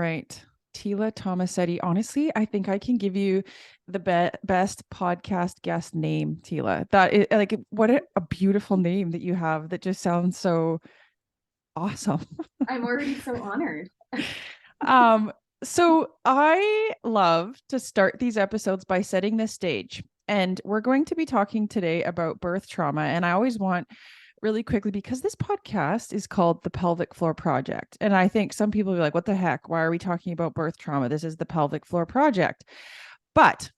right. Teela Tomassetti. Honestly, I think I can give you the best podcast guest name, Teela. That is like what a beautiful name that you have that just sounds so awesome. I'm already so honored. Um, so I love to start these episodes by setting the stage. And we're going to be talking today about birth trauma. And I always want really quickly because this podcast is called the Pelvic Floor Project. And I think some people will be like, what the heck? Why are we talking about birth trauma? This is the Pelvic Floor Project. But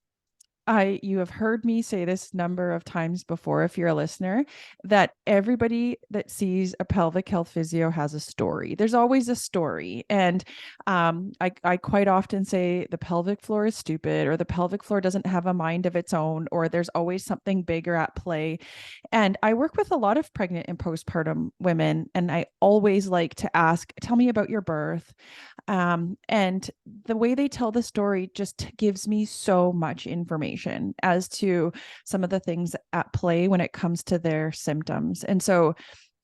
you have heard me say this number of times before, if you're a listener, that everybody that sees a pelvic health physio has a story. There's always a story. And I quite often say the pelvic floor is stupid, or the pelvic floor doesn't have a mind of its own, or there's always something bigger at play. And I work with a lot of pregnant and postpartum women, and I always like to ask, tell me about your birth. And the way they tell the story just gives me so much information as to some of the things at play when it comes to their symptoms. And so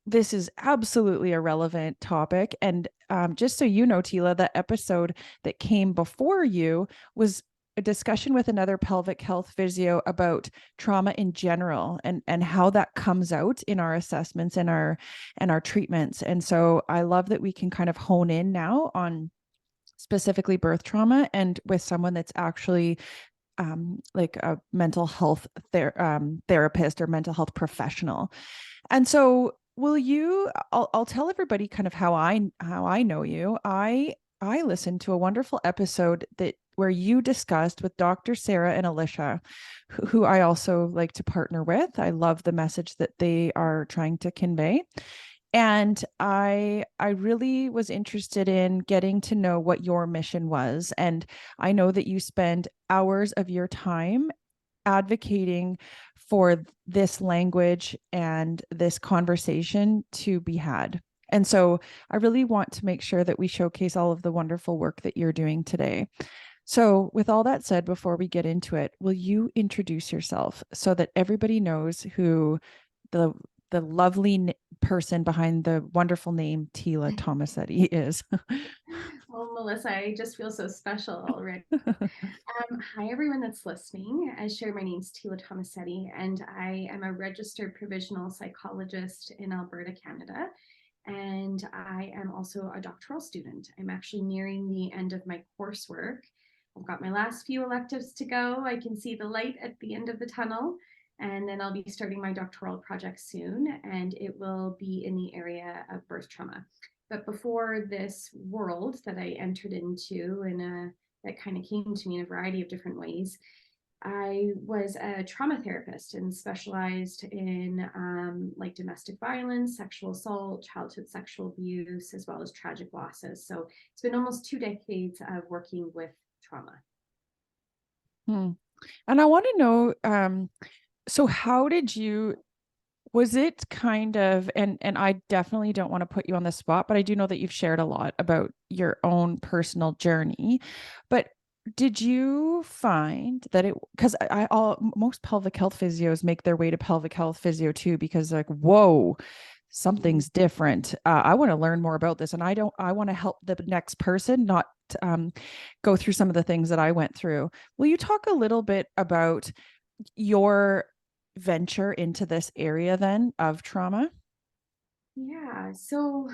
this is absolutely a relevant topic. And just so you know, Teela, the episode that came before you was a discussion with another pelvic health physio about trauma in general and how that comes out in our assessments and our treatments. And so I love that we can kind of hone in now on specifically birth trauma and with someone that's actually like a mental health therapist or mental health professional. And so will you I'll tell everybody kind of how I know you. I listened to a wonderful episode that where you discussed with Dr. Sarah and Alicia, who I also like to partner with. I love the message that they are trying to convey. And I really was interested in getting to know what your mission was. And I know that you spend hours of your time advocating for this language and this conversation to be had. And so I really want to make sure that we showcase all of the wonderful work that you're doing today. So, with all that said, before we get into it, will you introduce yourself so that everybody knows who the the lovely person behind the wonderful name Teela Tomassetti is? Well, Melissa, I just feel so special already. Hi, everyone that's listening. As shared, my name's Teela Tomassetti, and I am a registered provisional psychologist in Alberta, Canada. And I am also a doctoral student. I'm actually nearing the end of my coursework. I've got my last few electives to go. I can see the light at the end of the tunnel. And then I'll be starting my doctoral project soon, and it will be in the area of birth trauma. But before this world that I entered into, that kind of came to me in a variety of different ways, I was a trauma therapist and specialized in like domestic violence, sexual assault, childhood sexual abuse, as well as tragic losses. So it's been almost 2 decades of working with trauma. Hmm. And I want to know, so how did you, was it kind of, and I definitely don't want to put you on the spot, but I do know that you've shared a lot about your own personal journey. But did you find that it, because I all most pelvic health physios make their way to pelvic health physio too, because like, whoa, something's different. I want to learn more about this, and I want to help the next person not go through some of the things that I went through. Will you talk a little bit about your venture into this area then of trauma? Yeah, so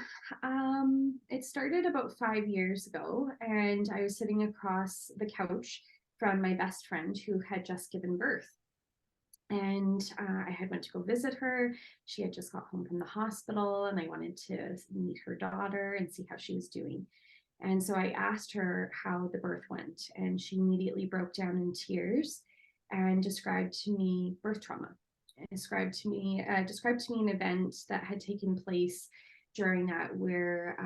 it started about 5 years ago, and I was sitting across the couch from my best friend who had just given birth. And I had went to go visit her. She had just got home from the hospital, and I wanted to meet her daughter and see how she was doing. And so I asked her how the birth went, and she immediately broke down in tears and described to me birth trauma. And described to me an event that had taken place during that, where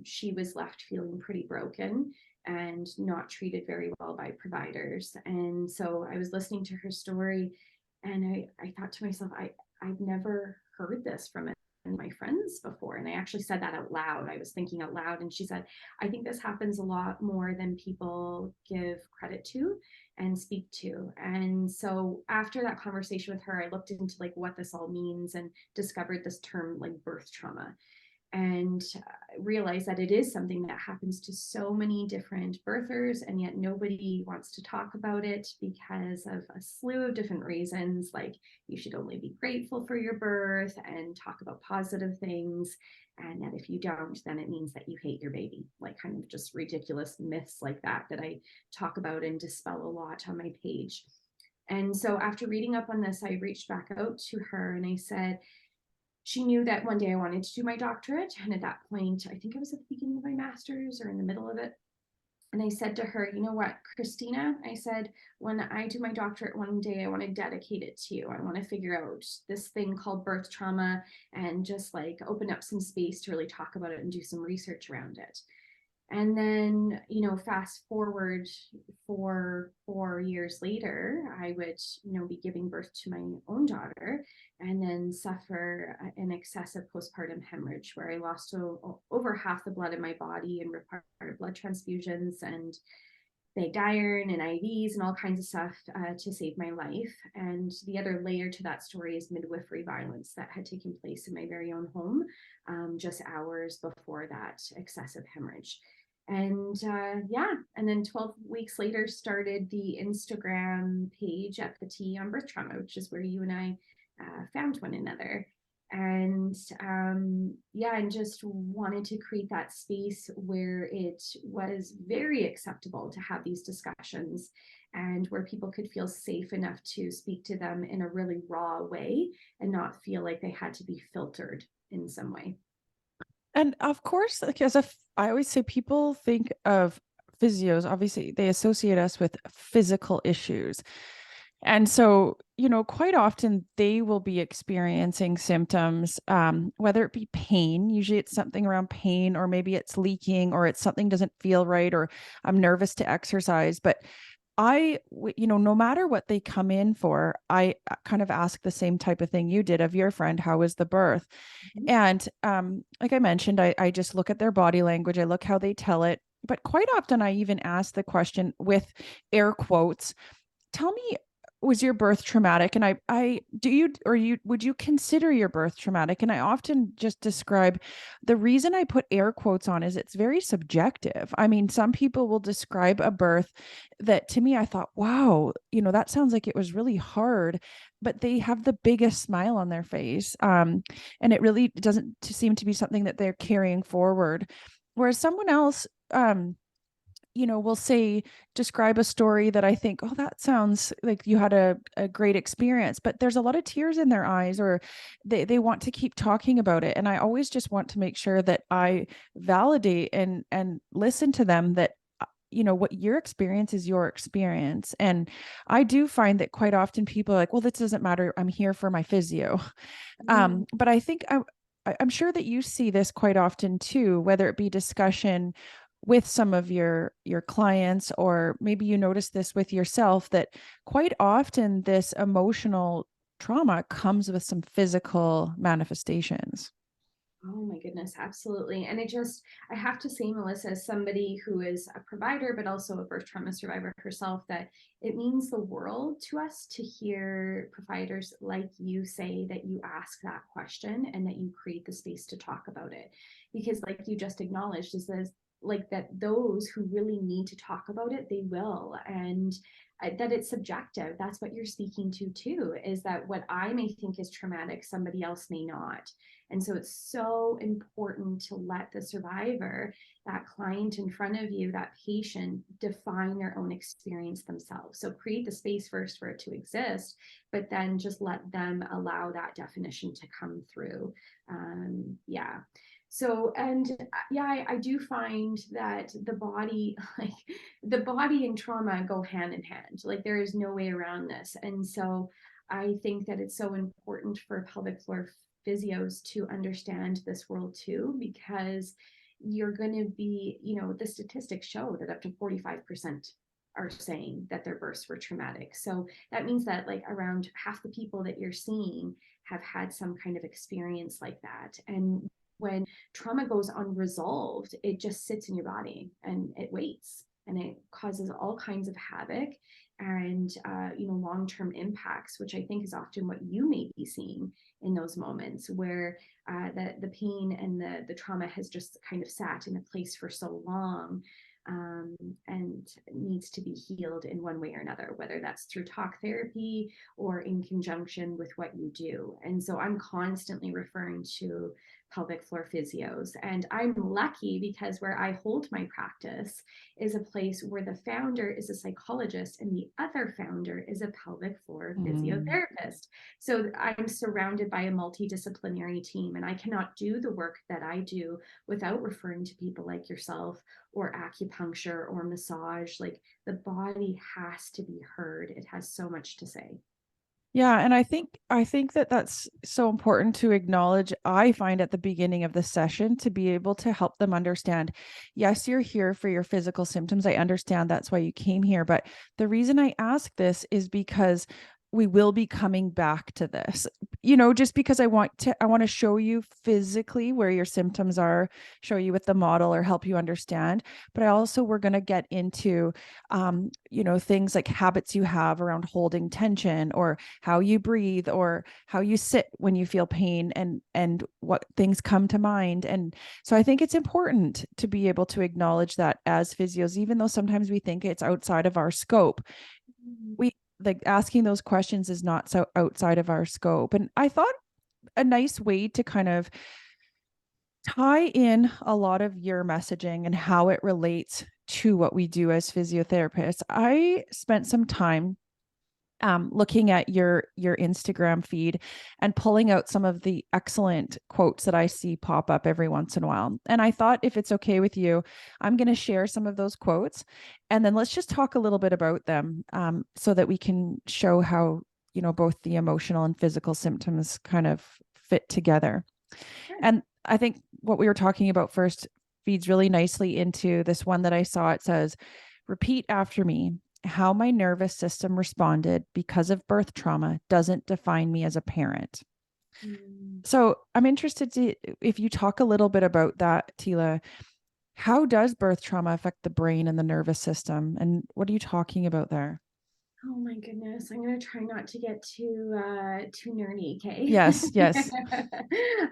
she was left feeling pretty broken and not treated very well by providers. And so I was listening to her story, and I thought to myself, I've never heard this from my friends before. And I actually said that out loud. I was thinking out loud. And she said, I think this happens a lot more than people give credit to and speak to. And so after that conversation with her, I looked into like what this all means and discovered this term like birth trauma. and realize that it is something that happens to so many different birthers, and yet nobody wants to talk about it because of a slew of different reasons, like you should only be grateful for your birth and talk about positive things, and that if you don't, then it means that you hate your baby, like kind of just ridiculous myths like that I talk about and dispel a lot on my page. And so after reading up on this, I reached back out to her and I said, she knew that one day I wanted to do my doctorate. And at that point, I think I was at the beginning of my master's or in the middle of it. And I said to her, you know what, Christina, I said, when I do my doctorate one day, I want to dedicate it to you. I want to figure out this thing called birth trauma and just like open up some space to really talk about it and do some research around it. And then, fast forward 4 years later, I would, be giving birth to my own daughter and then suffer an excessive postpartum hemorrhage where I lost over half the blood in my body and required blood transfusions and bagged iron and IVs and all kinds of stuff to save my life. And the other layer to that story is midwifery violence that had taken place in my very own home just hours before that excessive hemorrhage. And and then 12 weeks later started the Instagram page at the T on birth trauma, which is where you and I found one another. And and just wanted to create that space where it was very acceptable to have these discussions and where people could feel safe enough to speak to them in a really raw way and not feel like they had to be filtered in some way. And of course, like I always say, people think of physios, obviously they associate us with physical issues. And so, quite often they will be experiencing symptoms, whether it be pain, usually it's something around pain, or maybe it's leaking, or it's something doesn't feel right, or I'm nervous to exercise. But no matter what they come in for, I kind of ask the same type of thing you did of your friend, how was the birth? Mm-hmm. And like I mentioned, I just look at their body language, I look how they tell it. But quite often I even ask the question with air quotes, tell me, was your birth traumatic? And would you consider your birth traumatic? And I often just describe, the reason I put air quotes on is it's very subjective. I mean, some people will describe a birth that to me, I thought, wow, that sounds like it was really hard, but they have the biggest smile on their face. And it really doesn't seem to be something that they're carrying forward. Whereas someone else, will say, describe a story that I think, oh, that sounds like you had a great experience, but there's a lot of tears in their eyes, or they want to keep talking about it. And I always just want to make sure that I validate and listen to them, that what your experience is your experience. And I do find that quite often people are like, well, this doesn't matter, I'm here for my physio. But I think I'm sure that you see this quite often too, whether it be discussion with some of your clients, or maybe you notice this with yourself, that quite often this emotional trauma comes with some physical manifestations. Oh my goodness, absolutely. And I have to say, Melissa, as somebody who is a provider, but also a birth trauma survivor herself, that it means the world to us to hear providers like you say that you ask that question and that you create the space to talk about it. Because, like you just acknowledged, is this like that those who really need to talk about it, they will. And that it's subjective. That's what you're speaking to too, is that what I may think is traumatic, somebody else may not. And so it's so important to let the survivor, that client in front of you, that patient, define their own experience themselves. So create the space first for it to exist, but then just let them allow that definition to come through. Yeah. So, and I do find that the body, like the body and trauma go hand in hand. Like there is no way around this. And so I think that it's so important for pelvic floor physios to understand this world too, because you're going to be, the statistics show that up to 45% are saying that their births were traumatic. So that means that like around half the people that you're seeing have had some kind of experience like that. And when trauma goes unresolved, it just sits in your body and it waits and it causes all kinds of havoc. and long-term impacts, which I think is often what you may be seeing in those moments where the pain and the trauma has just kind of sat in a place for so long, and needs to be healed in one way or another, whether that's through talk therapy or in conjunction with what you do. And so I'm constantly referring to pelvic floor physios. And I'm lucky because where I hold my practice is a place where the founder is a psychologist and the other founder is a pelvic floor physiotherapist. So I'm surrounded by a multidisciplinary team, and I cannot do the work that I do without referring to people like yourself or acupuncture or massage. Like, the body has to be heard. It has so much to say. Yeah, and I think that that's so important to acknowledge. I find at the beginning of the session to be able to help them understand, yes, you're here for your physical symptoms. I understand that's why you came here, but the reason I ask this is because we will be coming back to this. Just because I want to show you physically where your symptoms are, show you with the model or help you understand, but we're going to get into things like habits you have around holding tension, or how you breathe, or how you sit when you feel pain, and what things come to mind. And so I think it's important to be able to acknowledge that as physios, even though sometimes we think it's outside of our scope, we like asking those questions is not so outside of our scope. And I thought a nice way to kind of tie in a lot of your messaging and how it relates to what we do as physiotherapists. I spent some time looking at your Instagram feed and pulling out some of the excellent quotes that I see pop up every once in a while. And I thought, if it's okay with you, I'm going to share some of those quotes, and then let's just talk a little bit about them, so that we can show how both the emotional and physical symptoms kind of fit together. Sure. And I think what we were talking about first feeds really nicely into this one that I saw. It says, "Repeat after me. How my nervous system responded because of birth trauma doesn't define me as a parent." Mm. So I'm interested if you talk a little bit about that, Teela. How does birth trauma affect the brain and the nervous system? And what are you talking about there? Oh my goodness, I'm gonna try not to get too nerdy, okay? Yes, yes.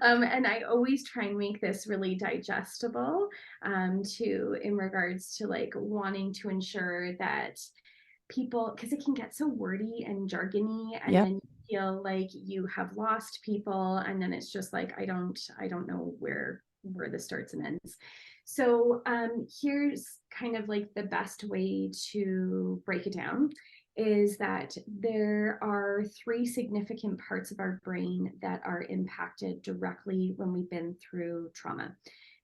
And I always try and make this really digestible, to in regards to like wanting to ensure that people, because it can get so wordy and jargony, and Yep. then you feel like you have lost people, and then it's just like I don't know where this starts and ends. So here's kind of like the best way to break it down is that there are three significant parts of our brain that are impacted directly when we've been through trauma.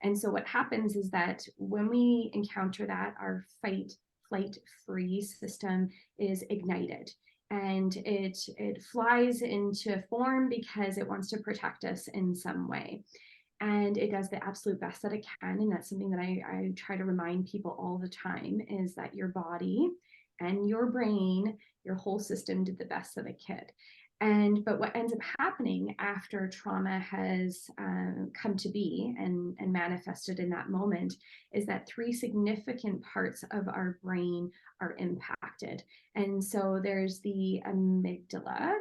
And so what happens is that when we encounter that, our fight, flight, freeze system is ignited, and it flies into form because it wants to protect us in some way, and it does the absolute best that it can. And that's something that I try to remind people all the time, is that your body and your brain, your whole system did the best that it could. But what ends up happening after trauma has come to be and manifested in that moment is that three significant parts of our brain are impacted. And so there's the amygdala,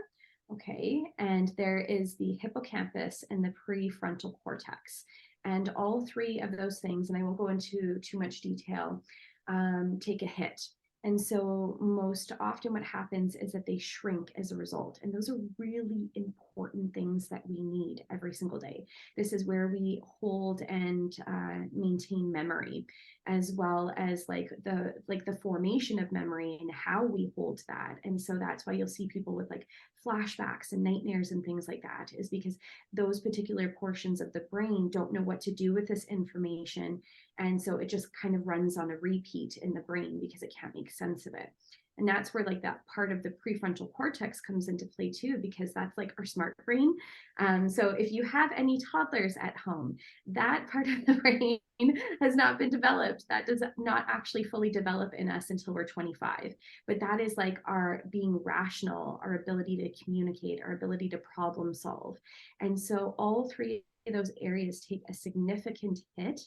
okay, and there is the hippocampus and the prefrontal cortex. And all three of those things, and I won't go into too much detail, take a hit. And so most often what happens is that they shrink as a result. And those are really important things that we need every single day. This is where we hold and maintain memory, as well as like the formation of memory and how we hold that. And so that's why you'll see people with like flashbacks and nightmares and things like that, is because those particular portions of the brain don't know what to do with this information, and so it just kind of runs on a repeat in the brain because it can't make sense of it. And that's where like that part of the prefrontal cortex comes into play too, because that's like our smart brain. So if you have any toddlers at home, that part of the brain has not been developed. That does not actually fully develop in us until we're 25. But that is like our being rational, our ability to communicate, our ability to problem solve. And so all three of those areas take a significant hit.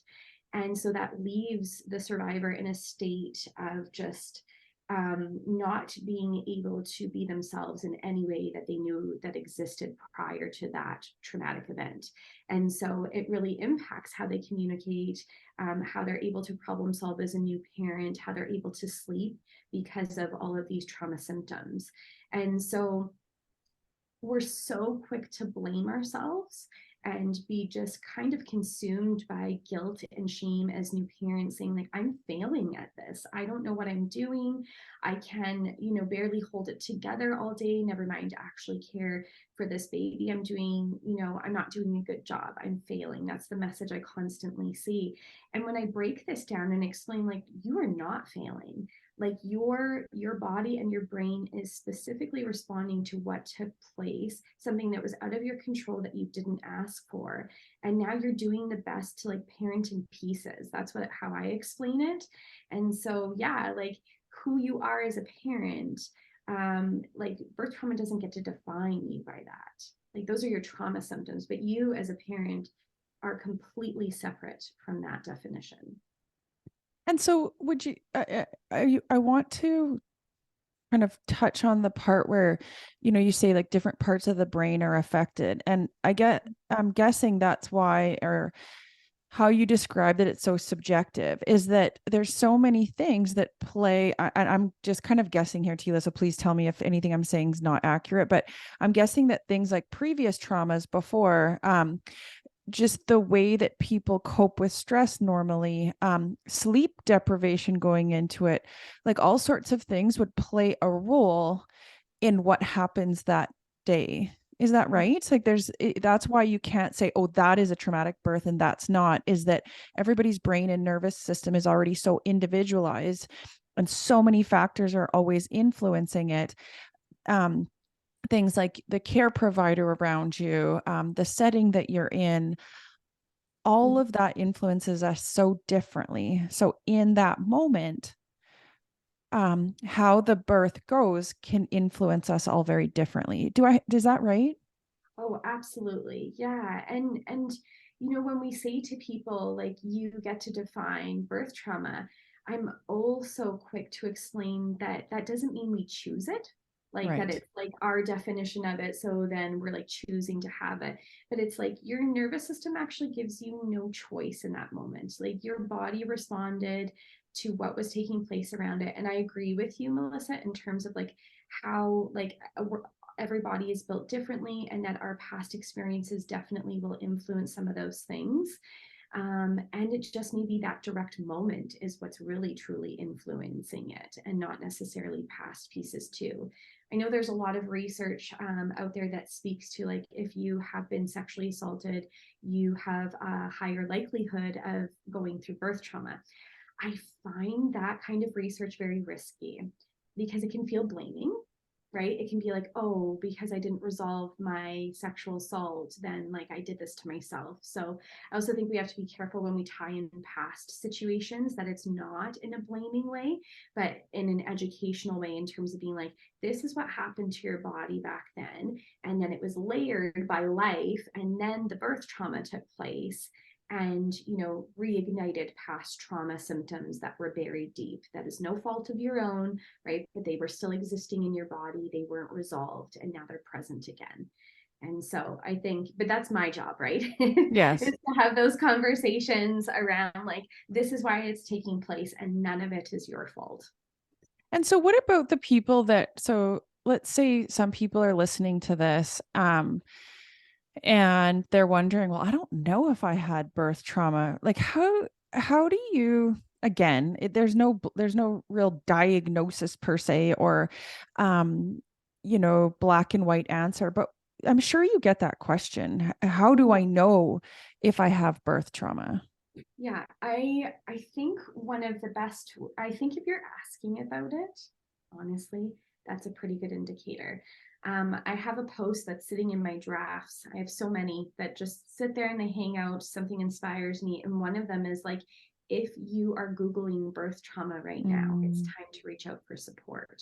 And so that leaves the survivor in a state of just not being able to be themselves in any way that they knew that existed prior to that traumatic event. And so it really impacts how they communicate, how they're able to problem solve as a new parent, how they're able to sleep because of all of these trauma symptoms. And so we're so quick to blame ourselves and be just kind of consumed by guilt and shame as new parents, saying like, I'm failing at this, I don't know what I'm doing, I can, barely hold it together all day, never mind actually care for this baby I'm doing, I'm not doing a good job, I'm failing. That's the message I constantly see. And when I break this down and explain, like, you are not failing, like your body and your brain is specifically responding to what took place, something that was out of your control that you didn't ask for, and now you're doing the best to like parent in pieces. That's how I explain it. And so yeah, like, who you are as a parent, like, birth trauma doesn't get to define you by that. Like, those are your trauma symptoms, but you as a parent are completely separate from that definition. And so would I want to kind of touch on the part where, you say like different parts of the brain are affected. And I'm guessing that's why, or how you describe that it's so subjective, is that there's so many things that play. I'm just kind of guessing here, Teela, so please tell me if anything I'm saying is not accurate, but I'm guessing that things like previous traumas before, just the way that people cope with stress normally, sleep deprivation going into it, like all sorts of things would play a role in what happens that day. Is that right? It's like that's why you can't say, oh, that is a traumatic birth and that's not, is that everybody's brain and nervous system is already so individualized and so many factors are always influencing it. Um, Things like the care provider around you, the setting that you're in, all of that influences us so differently. So in that moment, how the birth goes can influence us all very differently. Is that right? Oh, absolutely. Yeah. And when we say to people like, you get to define birth trauma, I'm also quick to explain that that doesn't mean we choose it, like that Right. it's like our definition of it, so then we're like choosing to have it. But it's like your nervous system actually gives you no choice in that moment. Like, your body responded to what was taking place around it. And I agree with you, Melissa, in terms of like how like everybody is built differently, and that our past experiences definitely will influence some of those things. And it just maybe that direct moment is what's really truly influencing it, and not necessarily past pieces too. I know there's a lot of research out there that speaks to, like, if you have been sexually assaulted, you have a higher likelihood of going through birth trauma. I find that kind of research very risky because it can feel blaming, right? It can be like, oh, because I didn't resolve my sexual assault, then like I did this to myself. So I also think we have to be careful when we tie in past situations, that it's not in a blaming way, but in an educational way, in terms of being like, this is what happened to your body back then. And then it was layered by life. And then the birth trauma took place and reignited past trauma symptoms that were buried deep. That is no fault of your own, right? But they were still existing in your body, they weren't resolved, and now they're present again. And so I think, but that's my job, right? Yes. Is to have those conversations around like, this is why it's taking place and none of it is your fault. And so what about the people so let's say some people are listening to this, and they're wondering, well, I don't know if I had birth trauma. Like how do you, again, there's no real diagnosis per se, or um black and white answer, but I'm sure you get that question. How do I know if I have birth trauma? Yeah, I think one of the best, I think if you're asking about it, honestly, that's a pretty good indicator. I have a post that's sitting in my drafts. I have so many that just sit there and they hang out. Something inspires me. And one of them is like, if you are Googling birth trauma right now, it's Mm, time to reach out for support.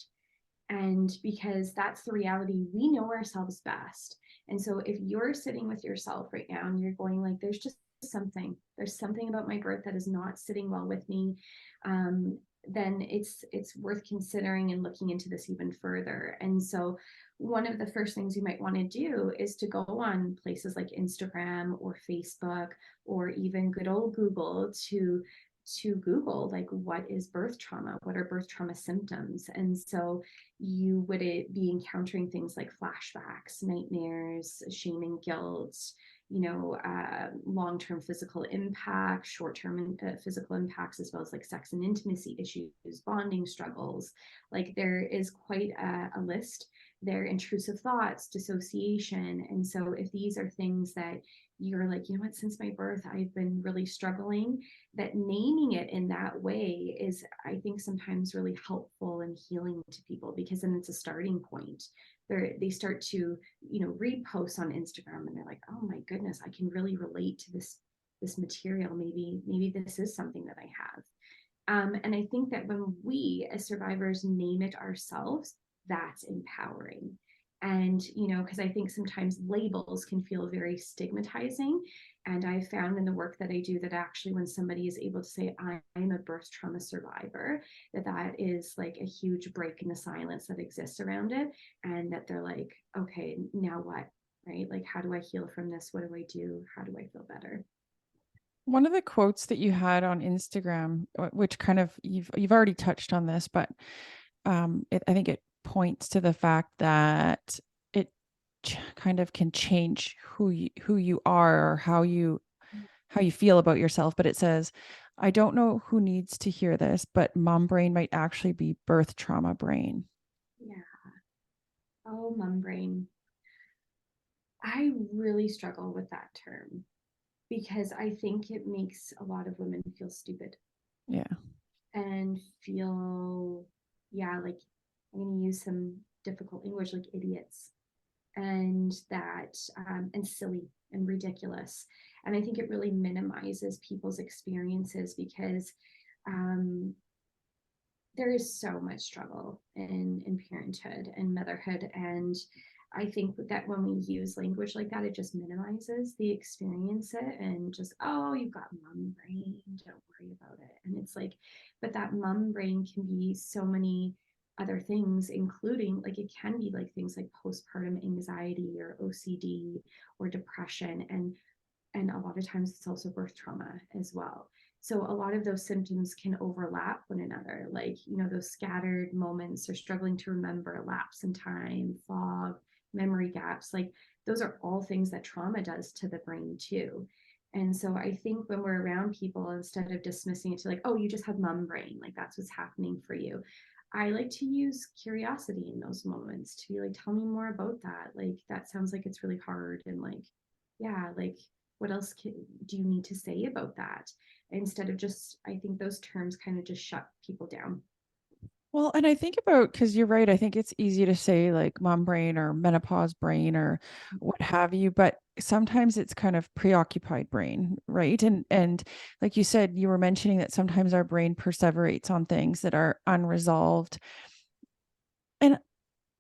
And because that's the reality, we know ourselves best. And so if you're sitting with yourself right now and you're going like, there's something about my birth that is not sitting well with me, then it's worth considering and looking into this even further. And so one of the first things you might want to do is to go on places like Instagram or Facebook or even good old Google to Google, like, what is birth trauma? What are birth trauma symptoms? And so you would be encountering things like flashbacks, nightmares, shame and guilt, long-term physical impact, short-term physical impacts, as well as like sex and intimacy issues, bonding struggles. Like, there is quite a list there. Intrusive thoughts, dissociation. And so if these are things that you're like, you know what, since my birth I've been really struggling, that naming it in that way is, I think, sometimes really helpful and healing to people, because then it's a starting point. They start to, repost on Instagram, and they're like, oh my goodness, I can really relate to this material. Maybe this is something that I have. And I think that when we as survivors name it ourselves, that's empowering. And, because I think sometimes labels can feel very stigmatizing. And I found in the work that I do that actually when somebody is able to say, I'm a birth trauma survivor, that is like a huge break in the silence that exists around it. And that they're like, okay, now what? Right? Like, how do I heal from this? What do I do? How do I feel better? One of the quotes that you had on Instagram, which kind of you've already touched on this, but I think it points to the fact that it kind of can change who you are or how you feel about yourself. But it says, I don't know who needs to hear this, but mom brain might actually be birth trauma brain. Yeah. Oh, mum brain. I really struggle with that term because I think it makes a lot of women feel stupid Yeah. and feel, yeah, like, I'm going to use some difficult language, like idiots, and and silly and ridiculous. And I think it really minimizes people's experiences because um, there is so much struggle in parenthood and motherhood. And I think that when we use language like that, it just minimizes the experience it and just, oh, you've got mom brain, don't worry about it. And it's like, but that mom brain can be so many other things, including, like, it can be like things like postpartum anxiety or OCD or depression. And a lot of times it's also birth trauma as well. So a lot of those symptoms can overlap one another, like, those scattered moments or struggling to remember, lapse in time, fog, memory gaps. Like, those are all things that trauma does to the brain too. And so I think when we're around people, instead of dismissing it to like, oh, you just have mum brain, like that's what's happening for you, I like to use curiosity in those moments to be like, tell me more about that. Like, that sounds like it's really hard. And like, yeah, like, what else do you need to say about that? Instead of just, I think those terms kind of just shut people down. Well, and I think about, because you're right, I think it's easy to say like mom brain or menopause brain or what have you, but sometimes it's kind of preoccupied brain, right? And like you said, you were mentioning that sometimes our brain perseverates on things that are unresolved. And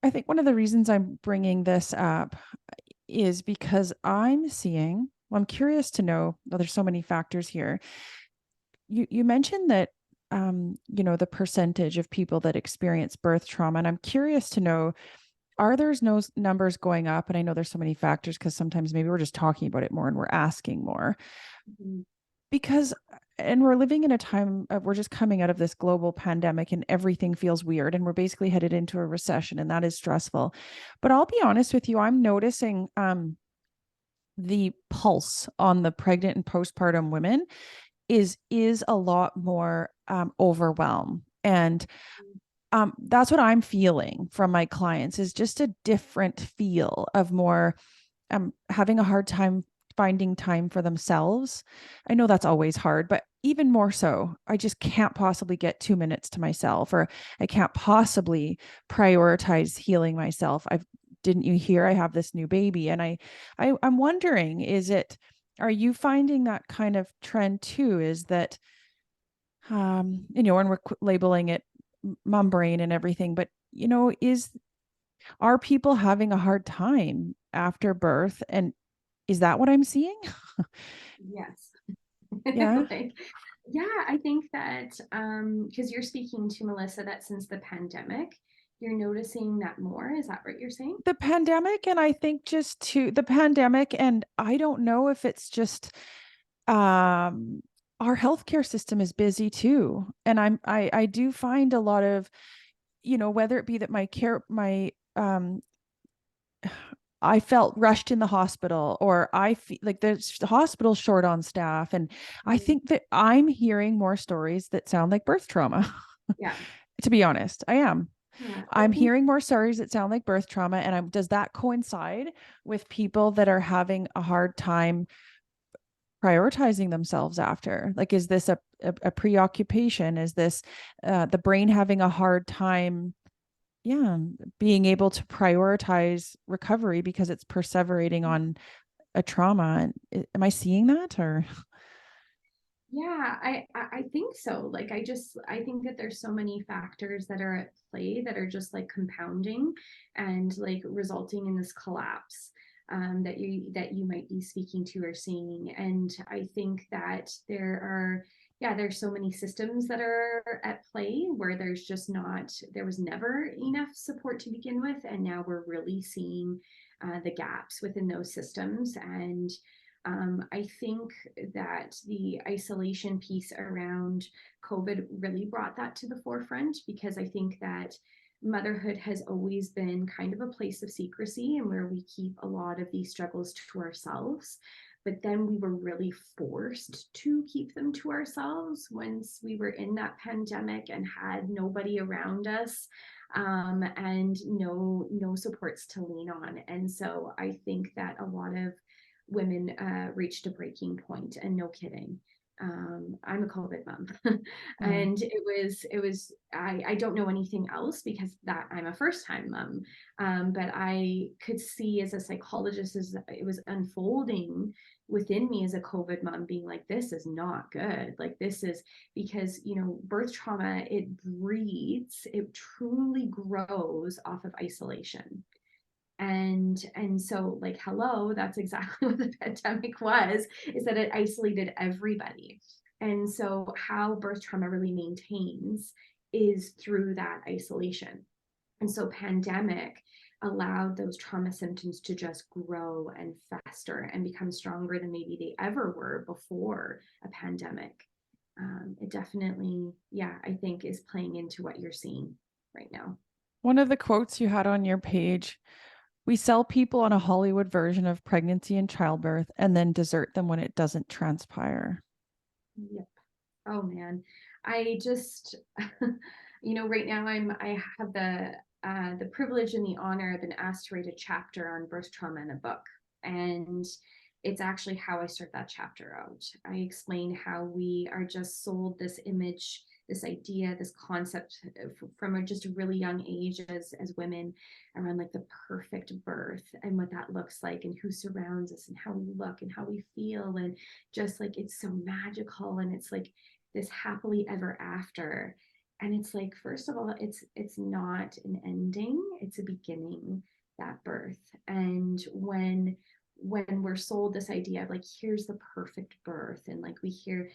I think one of the reasons I'm bringing this up is because well, I'm curious to know, well, there's so many factors here. You mentioned that the percentage of people that experience birth trauma, and I'm curious to know, are there's no numbers going up? And I know there's so many factors because sometimes maybe we're just talking about it more and we're asking more Mm-hmm. because and we're living in a time of, we're just coming out of this global pandemic and everything feels weird and we're basically headed into a recession and that is stressful. But I'll be honest with you, I'm noticing the pulse on the pregnant and postpartum women is a lot more overwhelmed. And that's what I'm feeling from my clients, is just a different feel of more having a hard time finding time for themselves. I know that's always hard, but even more so, I just can't possibly get 2 minutes to myself, or I can't possibly prioritize healing myself. Didn't you hear I have this new baby? And I'm wondering, are you finding that kind of trend too? Is that, and we're labeling it mom brain and everything, but are people having a hard time after birth? And is that what I'm seeing? Yes. Yeah. Like, Yeah, I think that because you're speaking to Melissa, that since the pandemic, you're noticing that more. Is that what you're saying? The pandemic, and I think just to the pandemic, and I don't know if it's just um our healthcare system is busy too. And I do find a lot of, whether it be that I felt rushed in the hospital, or I feel like there's the hospital short on staff. And I Mhm. think that I'm hearing more stories that sound like birth trauma. Yeah, To be honest, I am. yeah. I I'm think hearing more stories that sound like birth trauma. And does that coincide with people that are having a hard time prioritizing themselves after? Like, is this a preoccupation? Is this the brain having a hard time, yeah, being able to prioritize recovery because it's perseverating on a trauma? And am I seeing that, or? yeah, I think so. Like I think that there's so many factors that are at play that are just like compounding and like resulting in this collapse that you might be speaking to or seeing. And I think that there's so many systems that are at play where there was never enough support to begin with, and now we're really seeing the gaps within those systems. And I think that the isolation piece around COVID really brought that to the forefront, because I think that motherhood has always been kind of a place of secrecy and where we keep a lot of these struggles to ourselves. But then we were really forced to keep them to ourselves once we were in that pandemic and had nobody around us, and no supports to lean on. And so I think that a lot of women reached a breaking point, and no kidding. I'm a COVID mom, Mm. and I don't know anything else because that I'm a first time mom, but I could see as a psychologist as it was unfolding within me as a COVID mom, being like, this is not good. Like, this is because, birth trauma, it truly grows off of isolation. And so, like, hello, that's exactly what the pandemic was, is that it isolated everybody. And so how birth trauma really maintains is through that isolation. And so pandemic allowed those trauma symptoms to just grow and fester and become stronger than maybe they ever were before a pandemic. It definitely, yeah, I think is playing into what you're seeing right now. One of the quotes you had on your page: we sell people on a Hollywood version of pregnancy and childbirth and then desert them when it doesn't transpire. Yep. Oh man, I just, right now I have the privilege and the honor. I've been asked to write a chapter on birth trauma in a book, and it's actually how I start that chapter out. I explain how we are just sold this image, this idea, this concept from just a really young age as women, around like the perfect birth and what that looks like and who surrounds us and how we look and how we feel, and just like it's so magical, and it's like this happily ever after. And it's like, first of all, it's not an ending, it's a beginning, that birth. And when we're sold this idea of like, here's the perfect birth, and like we hear,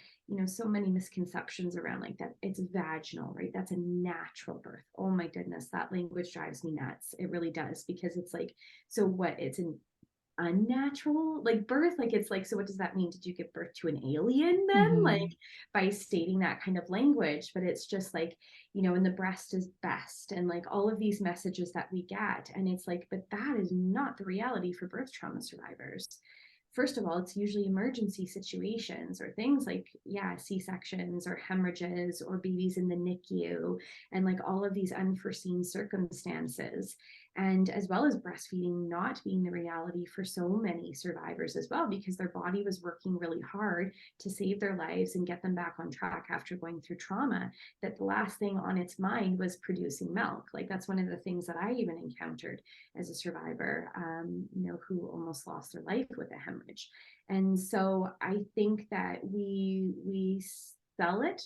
so many misconceptions around like that it's vaginal, right? That's a natural birth. Oh my goodness, that language drives me nuts. It really does, because it's like, so what, it's an unnatural like birth, like it's like, so what does that mean? Did you give birth to an alien then, like, Mm-hmm. by stating that kind of language? But it's just like, and the breast is best, and like all of these messages that we get, and it's like, but that is not the reality for birth trauma survivors. First of all, it's usually emergency situations or things like, yeah, C-sections or hemorrhages or babies in the NICU, and like all of these unforeseen circumstances. And as well as breastfeeding not being the reality for so many survivors as well, because their body was working really hard to save their lives and get them back on track after going through trauma, that the last thing on its mind was producing milk. Like, that's one of the things that I even encountered as a survivor, who almost lost their life with a hemorrhage. And so I think that we sell it,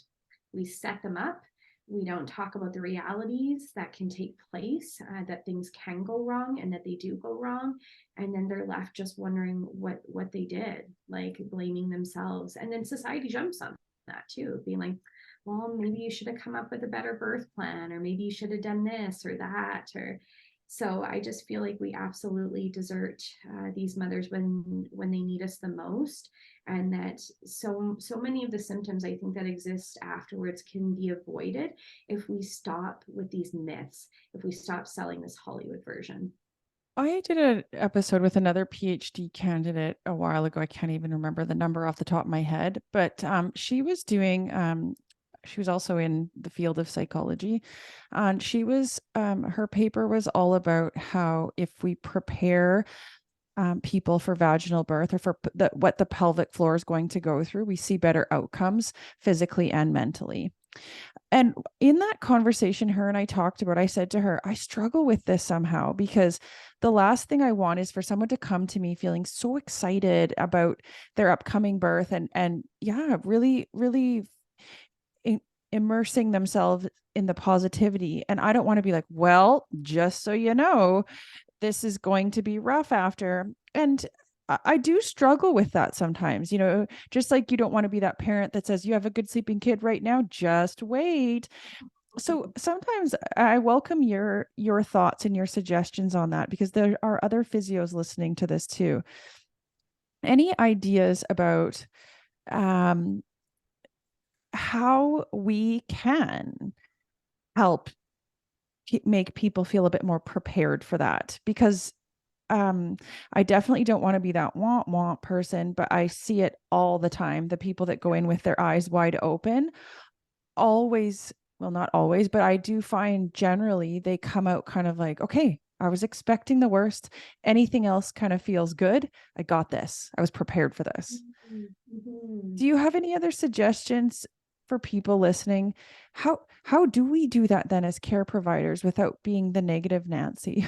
we set them up, we don't talk about the realities that can take place, that things can go wrong and that they do go wrong, and then they're left just wondering what they did, like blaming themselves, and then society jumps them. that too, being like, well, maybe you should have come up with a better birth plan, or maybe you should have done this or that. Or so I just feel like we absolutely desert these mothers when they need us the most, and that so many of the symptoms I think that exist afterwards can be avoided if we stop with these myths, if we stop selling this Hollywood version. I did an episode with another PhD candidate a while ago. I can't even remember the number off the top of my head, but she was also in the field of psychology. And her paper was all about how if we prepare people for vaginal birth or for what the pelvic floor is going to go through, we see better outcomes physically and mentally. And in that conversation, her and I talked about, I said to her, I struggle with this somehow because the last thing I want is for someone to come to me feeling so excited about their upcoming birth and yeah, really, really immersing themselves in the positivity. And I don't want to be like, well, just so you know, this is going to be rough after. And I do struggle with that sometimes, just like you don't want to be that parent that says you have a good sleeping kid right now, just wait. So sometimes I welcome your thoughts and your suggestions on that because there are other physios listening to this too. Any ideas about um, how we can help make people feel a bit more prepared for that? Because I definitely don't want to be that want person, but I see it all the time. The people that go in with their eyes wide open always, well, not always, but I do find generally they come out kind of like, okay, I was expecting the worst. Anything else kind of feels good. I got this. I was prepared for this. Mm-hmm. Do you have any other suggestions for people listening? How do we do that then as care providers without being the negative Nancy?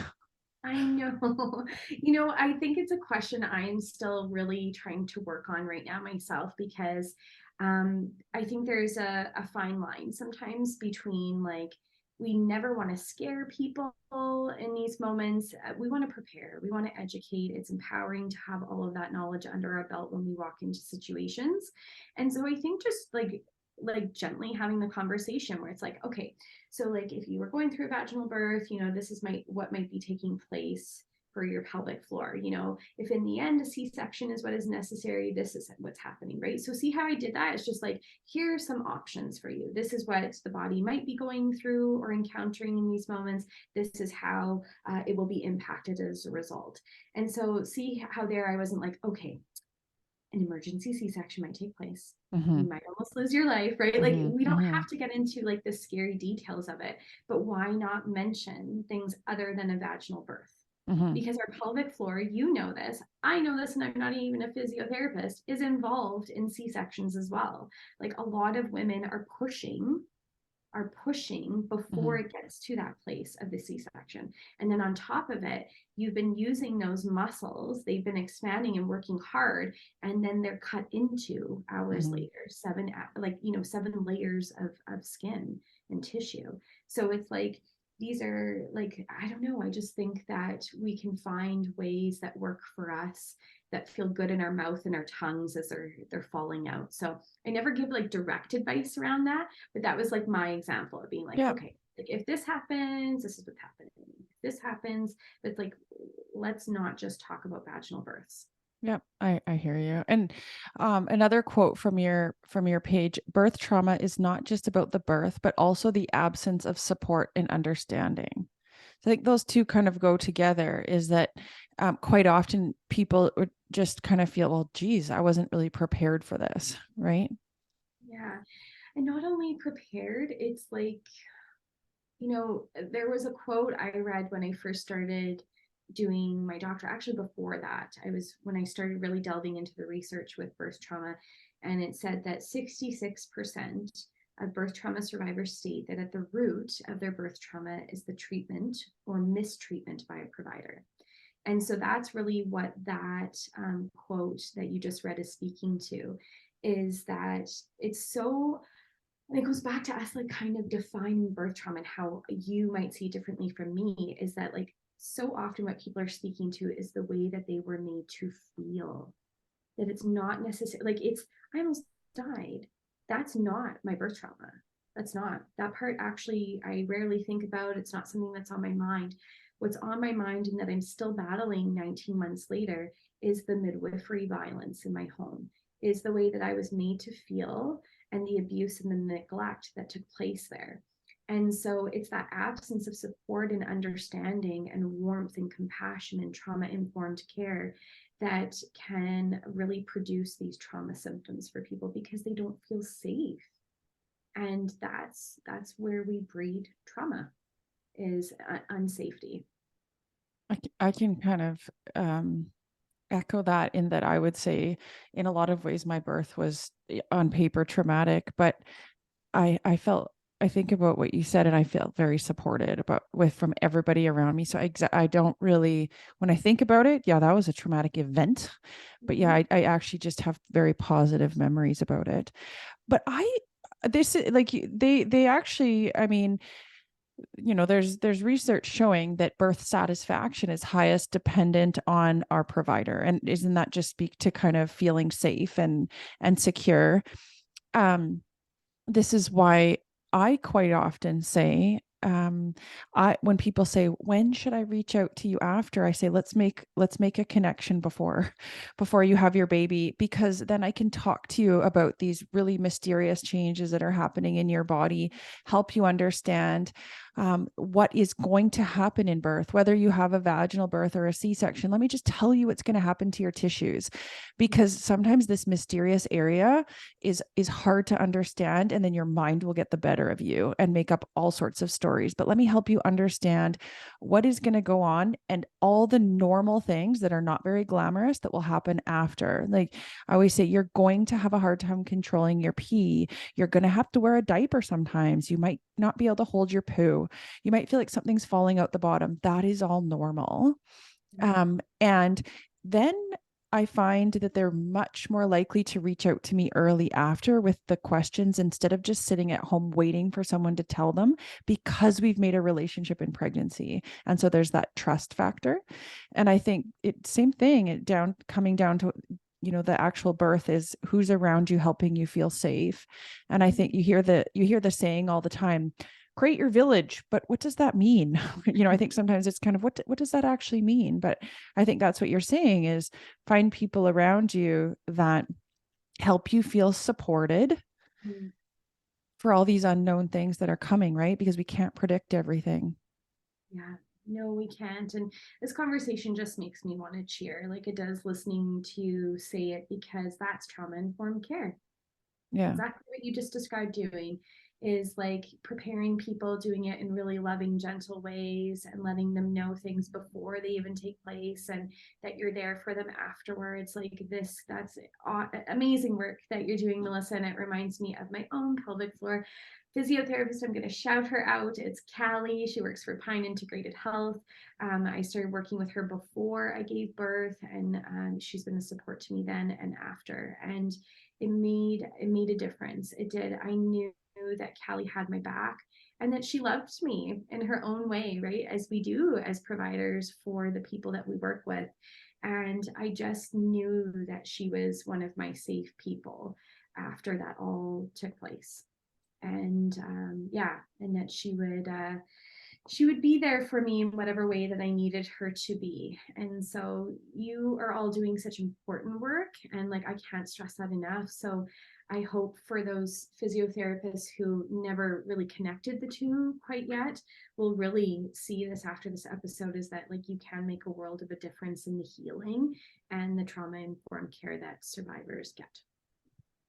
I know. I think it's a question I'm still really trying to work on right now myself, because I think there's a fine line sometimes between, like, we never want to scare people in these moments. We want to prepare, we want to educate. It's empowering to have all of that knowledge under our belt when we walk into situations. And so I think just like gently having the conversation where it's like, okay, so like if you were going through a vaginal birth, this is what might be taking place for your pelvic floor. If in the end a C-section is what is necessary, this is what's happening, right? So see how I did that? It's just like, here are some options for you. This is what the body might be going through or encountering in these moments. This is how it will be impacted as a result. And so see how there I wasn't like, okay, an emergency C-section might take place. Mm-hmm. You might almost lose your life, right? Like, Mm-hmm. we don't Mm-hmm. have to get into like the scary details of it, but why not mention things other than a vaginal birth? Mm-hmm. Because our pelvic floor, this, I know this, and I'm not even a physiotherapist, is involved in C-sections as well. Like, a lot of women are pushing before Mm-hmm. it gets to that place of the C-section. And then on top of it, you've been using those muscles, they've been expanding and working hard, and then they're cut into hours Mm-hmm. later, 7 layers of skin and tissue. So it's like, these are like, I don't know, I just think that we can find ways that work for us, that feel good in our mouth and our tongues as they're falling out. So I never give like direct advice around that, but that was like my example of being like, Yeah. okay, like if this happens, this is what's happening. If this happens, but it's like, let's not just talk about vaginal births. Yep, I hear you. And another quote from your page, birth trauma is not just about the birth, but also the absence of support and understanding. So I think those two kind of go together, is that quite often people would just kind of feel, well, geez, I wasn't really prepared for this, right? Yeah. And not only prepared, it's like, there was a quote I read when I first started doing my doctorate. Actually, before that, when I started really delving into the research with birth trauma, and it said that 66% of birth trauma survivors state that at the root of their birth trauma is the treatment or mistreatment by a provider. And so that's really what that quote that you just read is speaking to, is that it's so, and it goes back to us like kind of defining birth trauma, and how you might see it differently from me, is that like so often what people are speaking to is the way that they were made to feel, that it's not necessary, like it's, I almost died. that's not my birth trauma. That's not that part. Actually, I rarely think about. It's not something that's on my mind. What's on my mind and that I'm still battling 19 months later is the midwifery violence in my home, is the way that I was made to feel and the abuse and the neglect that took place there. And so it's that absence of support and understanding and warmth and compassion and trauma informed care that can really produce these trauma symptoms for people because they don't feel safe. And that's where we breed trauma, is unsafety. I can kind of echo that, in that I would say in a lot of ways my birth was on paper traumatic, but I felt, I think about what you said and I felt very supported from everybody around me. So I don't really, when I think about it, yeah, that was a traumatic event, but yeah, I actually just have very positive memories about it. But this, like, they actually, I mean, there's research showing that birth satisfaction is highest dependent on our provider. And isn't that just speak to kind of feeling safe and secure? Um, this is why I quite often say, when people say, when should I reach out to you after? I say, let's make a connection before you have your baby, because then I can talk to you about these really mysterious changes that are happening in your body, help you understand what is going to happen in birth, whether you have a vaginal birth or a C-section. Let me just tell you what's going to happen to your tissues, because sometimes this mysterious area is hard to understand, and then your mind will get the better of you and make up all sorts of stories. But let me help you understand what is going to go on and all the normal things that are not very glamorous that will happen after. Like I always say, you're going to have a hard time controlling your pee. You're going to have to wear a diaper sometimes. You might not be able to hold your poo. You might feel like something's falling out the bottom. That is all normal. And then I find that they're much more likely to reach out to me early after with the questions, instead of just sitting at home waiting for someone to tell them, because we've made a relationship in pregnancy. And so there's that trust factor. And I think same thing, coming down to, the actual birth is who's around you helping you feel safe. And I think you hear the saying all the time, create your village, but what does that mean? I think sometimes it's kind of, what does that actually mean? But I think that's what you're saying, is find people around you that help you feel supported Mm-hmm. for all these unknown things that are coming, right? Because we can't predict everything. Yeah, no, we can't. And this conversation just makes me want to cheer, like it does listening to you say it, because that's trauma informed care. Yeah. Exactly what you just described doing is like preparing people, doing it in really loving, gentle ways, and letting them know things before they even take place, and that you're there for them afterwards. Like this, that's amazing work that you're doing, Melissa. And it reminds me of my own pelvic floor physiotherapist. I'm going to shout her out. It's Callie. She works for Pine Integrated Health. I started working with her before I gave birth, and she's been a support to me then and after. And it made a difference. It did. I knew that Callie had my back and that she loved me in her own way, right? As we do as providers for the people that we work with. And I just knew that she was one of my safe people after that all took place. And yeah, and that she would be there for me in whatever way that I needed her to be. And so you are all doing such important work. And like, I can't stress that enough. So I hope for those physiotherapists who never really connected the two quite yet will really see this after this episode, is that like you can make a world of a difference in the healing and the trauma informed care that survivors get.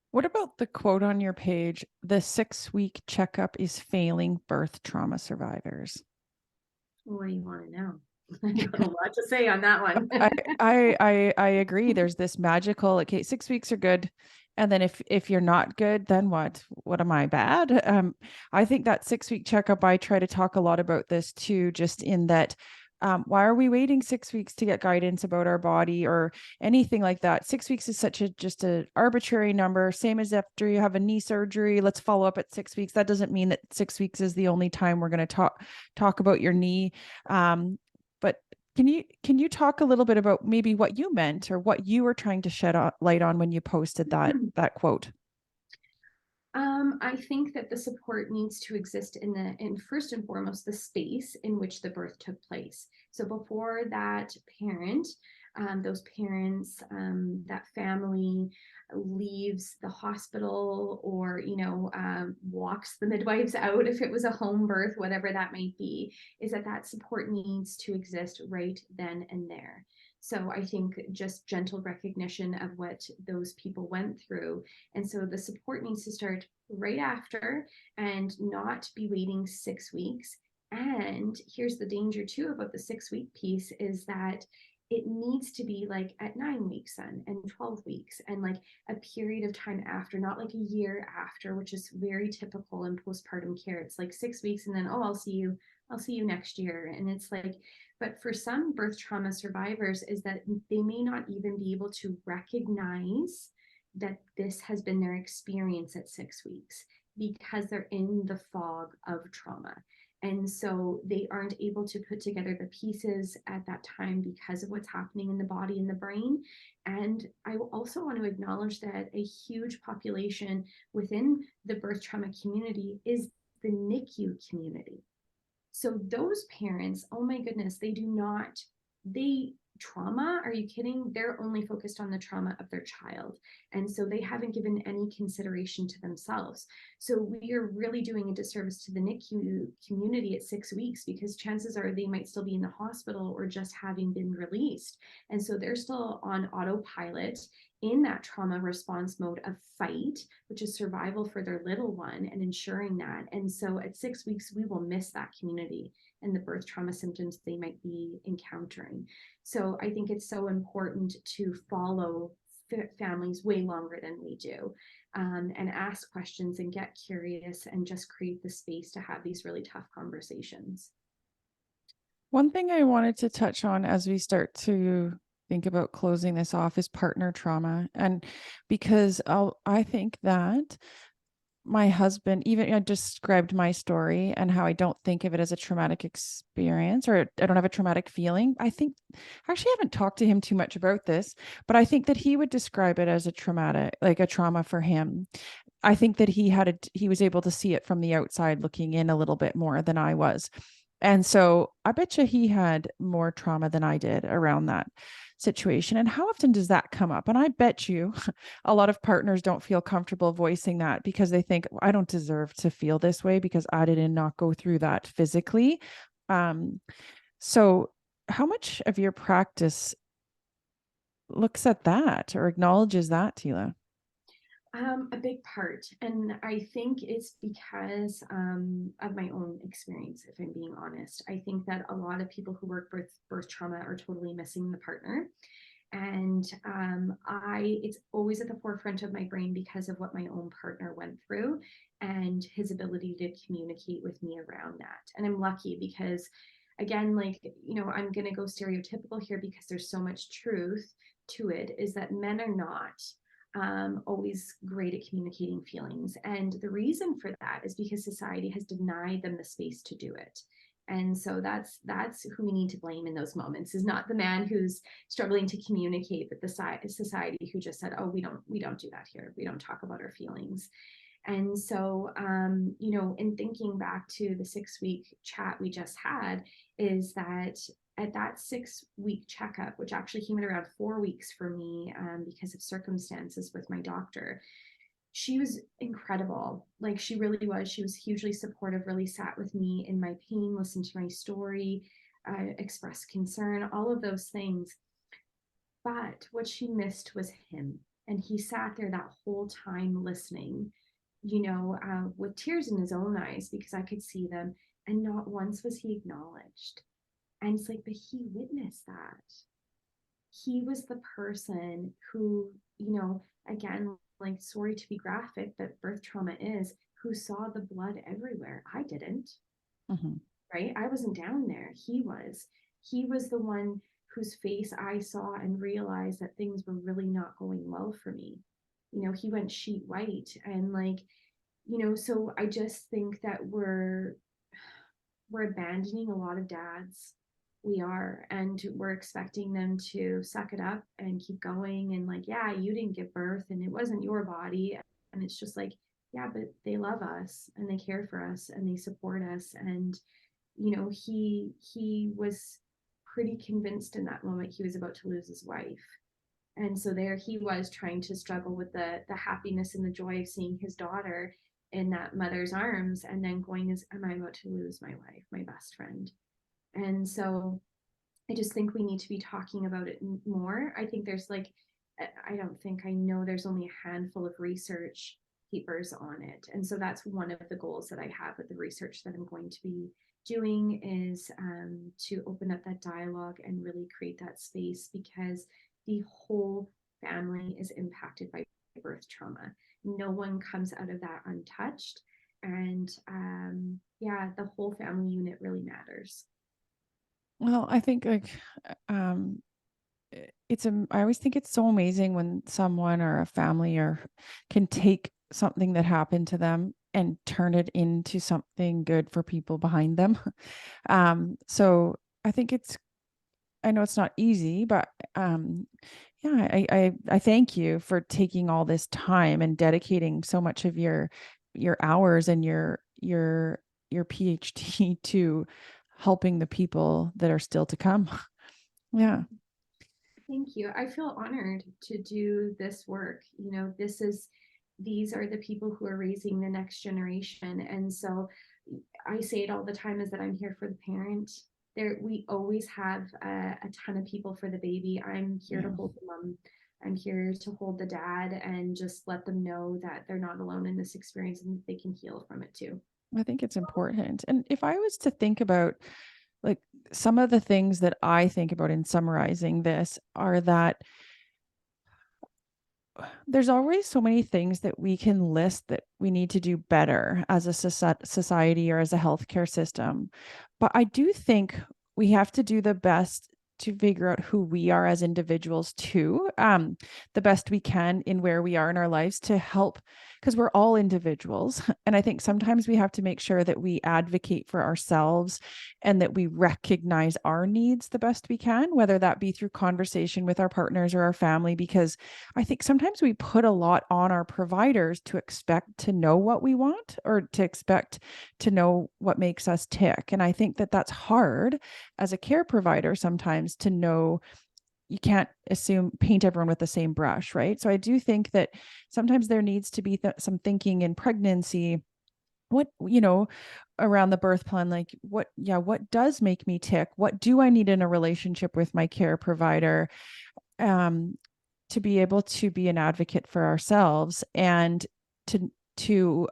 What about the quote on your page? The 6-week checkup is failing birth trauma survivors. What do you want to know? I got a lot to say on that one. I agree. There's this magical, okay, 6 weeks are good. And then if you're not good, then what? What am I, bad? I think that 6-week checkup, I try to talk a lot about this too, just in that, why are we waiting 6 weeks to get guidance about our body or anything like that? 6 weeks is just a arbitrary number, same as after you have a knee surgery. Let's follow up at 6 weeks. That doesn't mean that 6 weeks is the only time we're going to talk about your knee. But can you talk a little bit about maybe what you meant or what you were trying to shed light on when you posted that quote? I think that the support needs to exist in first and foremost, the space in which the birth took place. So before that parent, those parents, that family leaves the hospital or, walks the midwives out if it was a home birth, whatever that might be, is that support needs to exist right then and there. So I think just gentle recognition of what those people went through. And so the support needs to start right after and not be waiting 6 weeks. And here's the danger too about the 6 week piece is that it needs to be like at 9 weeks and 12 weeks and like a period of time after, not like a year after, which is very typical in postpartum care. It's like 6 weeks and then, oh, I'll see you next year. And it's like, but for some birth trauma survivors is that they may not even be able to recognize that this has been their experience at 6 weeks because they're in the fog of trauma. And so they aren't able to put together the pieces at that time because of what's happening in the body and the brain. And I also want to acknowledge that a huge population within the birth trauma community is the NICU community. So those parents, oh my goodness, they trauma, are you kidding? They're only focused on the trauma of their child. And so they haven't given any consideration to themselves. So we are really doing a disservice to the NICU community at 6 weeks because chances are they might still be in the hospital or just having been released. And so they're still on autopilot in that trauma response mode of fight, which is survival for their little one and ensuring that. And so at 6 weeks, we will miss that community and the birth trauma symptoms they might be encountering. So I think it's so important to follow families way longer than we do, and ask questions and get curious and just create the space to have these really tough conversations. One thing I wanted to touch on as we start to think about closing this off is partner trauma. And because I think that my husband, even I described my story and how I don't think of it as a traumatic experience or I don't have a traumatic feeling. I think actually I haven't talked to him too much about this, but I think that he would describe it as a traumatic, like a trauma for him. I think that he was able to see it from the outside looking in a little bit more than I was. And so I bet you he had more trauma than I did around that situation. And how often does that come up? And I bet you a lot of partners don't feel comfortable voicing that because they think, I don't deserve to feel this way because I did not go through that physically. Um, so how much of your practice looks at that or acknowledges that, Teela? A big part. And I think it's because of my own experience, if I'm being honest. I think that a lot of people who work with birth trauma are totally missing the partner. And it's always at the forefront of my brain because of what my own partner went through and his ability to communicate with me around that. And I'm lucky because, again, like, I'm going to go stereotypical here because there's so much truth to it, is that men are not always great at communicating feelings. And the reason for that is because society has denied them the space to do it. And so that's who we need to blame in those moments, is not the man who's struggling to communicate, but the society who just said, oh, we don't do that here. We don't talk about our feelings. And so, in thinking back to the 6 week chat we just had, is that at that 6 week checkup, which actually came at around 4 weeks for me, because of circumstances with my doctor, she was incredible. Like, she really was. She was hugely supportive, really sat with me in my pain, listened to my story, expressed concern, all of those things. But what she missed was him. And he sat there that whole time listening, with tears in his own eyes because I could see them. And not once was he acknowledged. And it's like, but he witnessed that. He was the person who, again, like, sorry to be graphic, but birth trauma is, who saw the blood everywhere. I didn't, Mm-hmm. right? I wasn't down there. He was. He was the one whose face I saw and realized that things were really not going well for me. He went sheet white. And like, so I just think that we're abandoning a lot of dads. We are. And we're expecting them to suck it up and keep going. And like, yeah, you didn't give birth and it wasn't your body. And it's just like, yeah, but they love us and they care for us and they support us. And, he was pretty convinced in that moment he was about to lose his wife. And so there he was trying to struggle with the happiness and the joy of seeing his daughter in that mother's arms, and then going, is am I about to lose my wife, my best friend? And so I just think we need to be talking about it more. I think there's like, I don't think, I know there's only a handful of research papers on it. And so that's one of the goals that I have with the research that I'm going to be doing, is to open up that dialogue and really create that space, because the whole family is impacted by birth trauma. No one comes out of that untouched. And yeah, the whole family unit really matters. Well, I think like um I always think it's so amazing when someone or a family or can take something that happened to them and turn it into something good for people behind them. So I think I know it's not easy, but yeah, I thank you for taking all this time and dedicating so much of your hours and your PhD to helping the people that are still to come. Yeah. Thank you. I feel honored to do this work. These are the people who are raising the next generation. And so I say it all the time, is that I'm here for the parent. We always have a ton of people for the baby. I'm here to Yeah. hold the mom. I'm here to hold the dad and just let them know that they're not alone in this experience and they can heal from it too. I think it's important. And if I was to think about like some of the things that I think about in summarizing this are that there's always so many things that we can list that we need to do better as a society or as a healthcare system. But I do think we have to do the best to figure out who we are as individuals too, the best we can in where we are in our lives to help, because we're all individuals. And I think sometimes we have to make sure that we advocate for ourselves and that we recognize our needs the best we can, whether that be through conversation with our partners or our family, because I think sometimes we put a lot on our providers to expect to know what we want or to expect to know what makes us tick. And I think that that's hard as a care provider sometimes to know. You can't paint everyone with the same brush, right? So I do think that sometimes there needs to be some thinking in pregnancy, what, around the birth plan, like what does make me tick? What do I need in a relationship with my care provider? Um, to be able to be an advocate for ourselves and to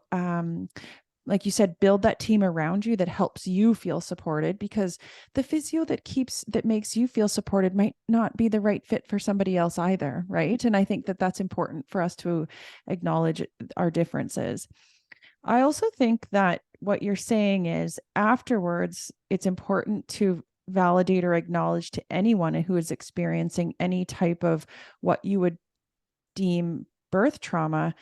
like you said, build that team around you that helps you feel supported, because the physio that makes you feel supported might not be the right fit for somebody else either, right? And I think that that's important for us to acknowledge our differences. I also think that what you're saying is afterwards, it's important to validate or acknowledge to anyone who is experiencing any type of what you would deem birth trauma.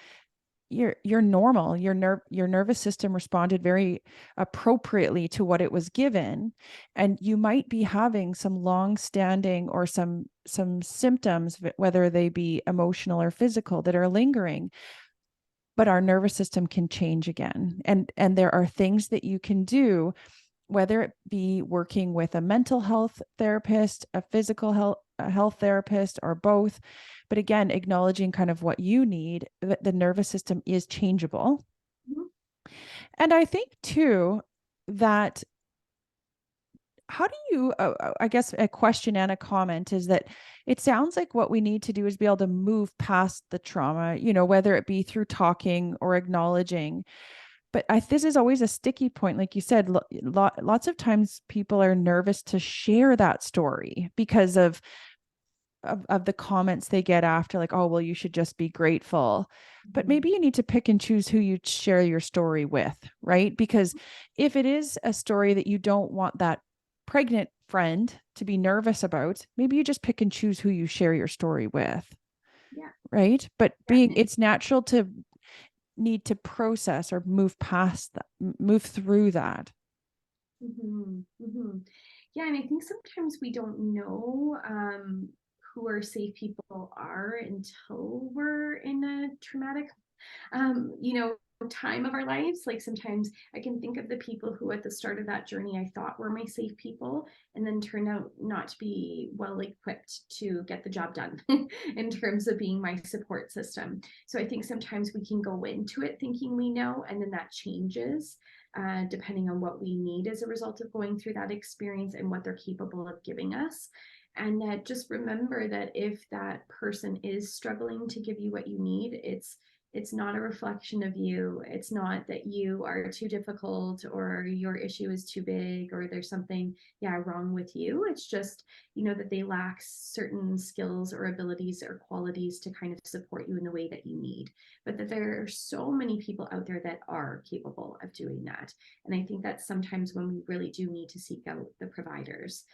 You're normal. Your nervous system responded very appropriately to what it was given, and you might be having some long standing or some symptoms, whether they be emotional or physical, that are lingering, but our nervous system can change again. And there are things that you can do, whether it be working with a mental health therapist, a physical health therapist, or both. But again, acknowledging kind of what you need, that the nervous system is changeable. Mhm. And I think too that how do you, I guess a question and a comment is that it sounds like what we need to do is be able to move past the trauma, whether it be through talking or acknowledging. But this is always a sticky point. Like you said, lots of times people are nervous to share that story because of the comments they get after, like, oh, well, you should just be grateful. But Mhm. maybe you need to pick and choose who you share your story with, right? Because if it is a story that you don't want that pregnant friend to be nervous about, maybe you just pick and choose who you share your story with, Yeah, right? But definitely. it's natural to need to process or move past that, move through that. Mm-hmm. Mm-hmm. Yeah, and I think sometimes we don't know who our safe people are until we're in a traumatic, time of our lives. Like sometimes I can think of the people who at the start of that journey I thought were my safe people, and then turned out not to be well equipped to get the job done in terms of being my support system. So I think sometimes we can go into it thinking we know, and then that changes depending on what we need as a result of going through that experience and what they're capable of giving us. And that just remember that if that person is struggling to give you what you need, it's not a reflection of you. It's not that you are too difficult or your issue is too big or there's something wrong with you. It's just, that they lack certain skills or abilities or qualities to kind of support you in the way that you need. But that there are so many people out there that are capable of doing that. And I think that's sometimes when we really do need to seek out the providers.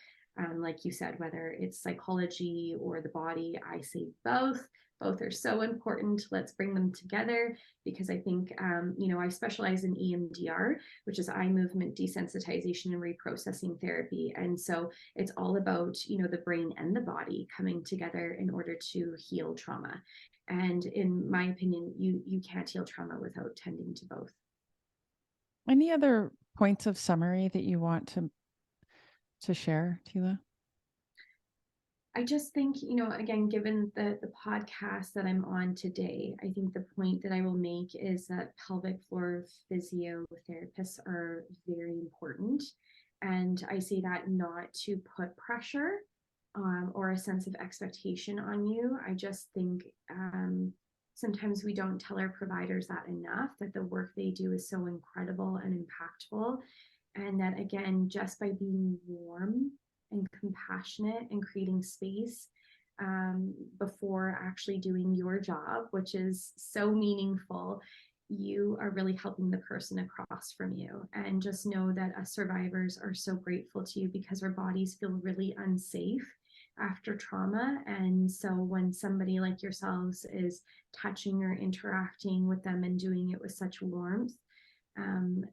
Like you said, whether it's psychology or the body, I say both. Both are so important. Let's bring them together, because I think, I specialize in EMDR, which is eye movement desensitization and reprocessing therapy. And so it's all about, the brain and the body coming together in order to heal trauma. And in my opinion, you can't heal trauma without tending to both. Any other points of summary that you want to share, Teela? I just think, again, given the podcast that I'm on today, I think the point that I will make is that pelvic floor physiotherapists are very important. And I say that not to put pressure or a sense of expectation on you. I just think sometimes we don't tell our providers that enough, that the work they do is so incredible and impactful. And that, again, just by being warm and compassionate and creating space before actually doing your job, which is so meaningful, you are really helping the person across from you. And just know that us survivors are so grateful to you, because our bodies feel really unsafe after trauma. And so when somebody like yourselves is touching or interacting with them and doing it with such warmth,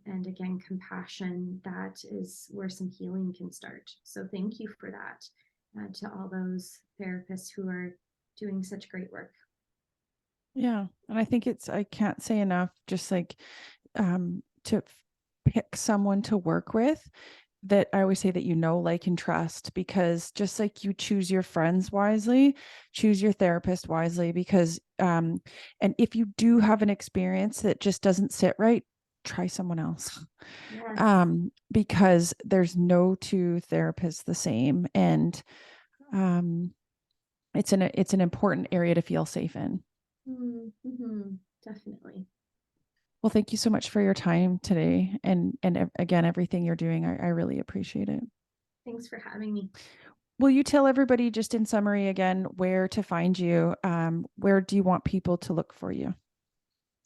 and again, compassion, that is where some healing can start. So thank you for that to all those therapists who are doing such great work. Yeah. And I think I can't say enough, just like to pick someone to work with that I always say that like, and trust, because just like you choose your friends wisely, choose your therapist wisely, because and if you do have an experience that just doesn't sit right, try someone else. Yes. Because there's no two therapists the same, and it's an important area to feel safe in. Mm-hmm. Definitely. Well, thank you so much for your time today, and again, everything you're doing. I really appreciate it. Thanks for having me. Will you tell everybody, just in summary again, where to find you? Where do you want people to look for you?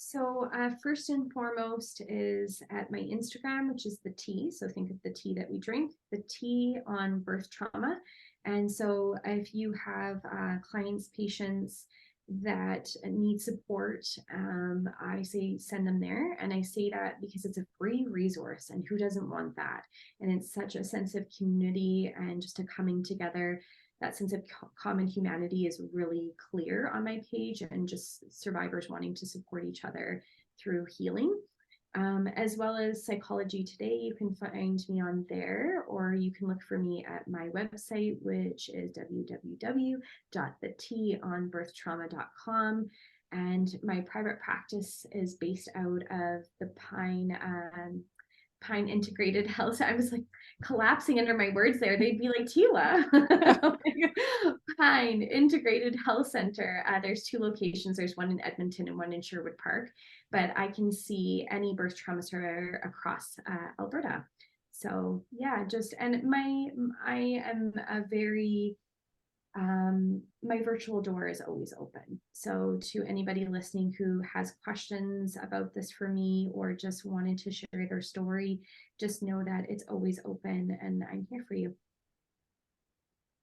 So first and foremost is at my Instagram, which is the tea. So think of the tea that we drink, the tea on birth trauma. And so if you have clients, patients that need support, I say send them there. And I say that because it's a free resource, and who doesn't want that? And it's such a sense of community and just a coming together. That sense of common humanity is really clear on my page, and just survivors wanting to support each other through healing. As well as Psychology Today, you can find me on there, or you can look for me at my website, which is www.thetonbirthtrauma.com. And my private practice is based out of the Pine Integrated Health. I was like collapsing under my words there. They'd be like, Teela. Pine Integrated Health Center. There's 2 locations. There's one in Edmonton and one in Sherwood Park. But I can see any birth trauma survivor across Alberta. So yeah, and I am a very my virtual door is always open. So to anybody listening who has questions about this for me, or just wanted to share their story, just know that it's always open, and I'm here for you.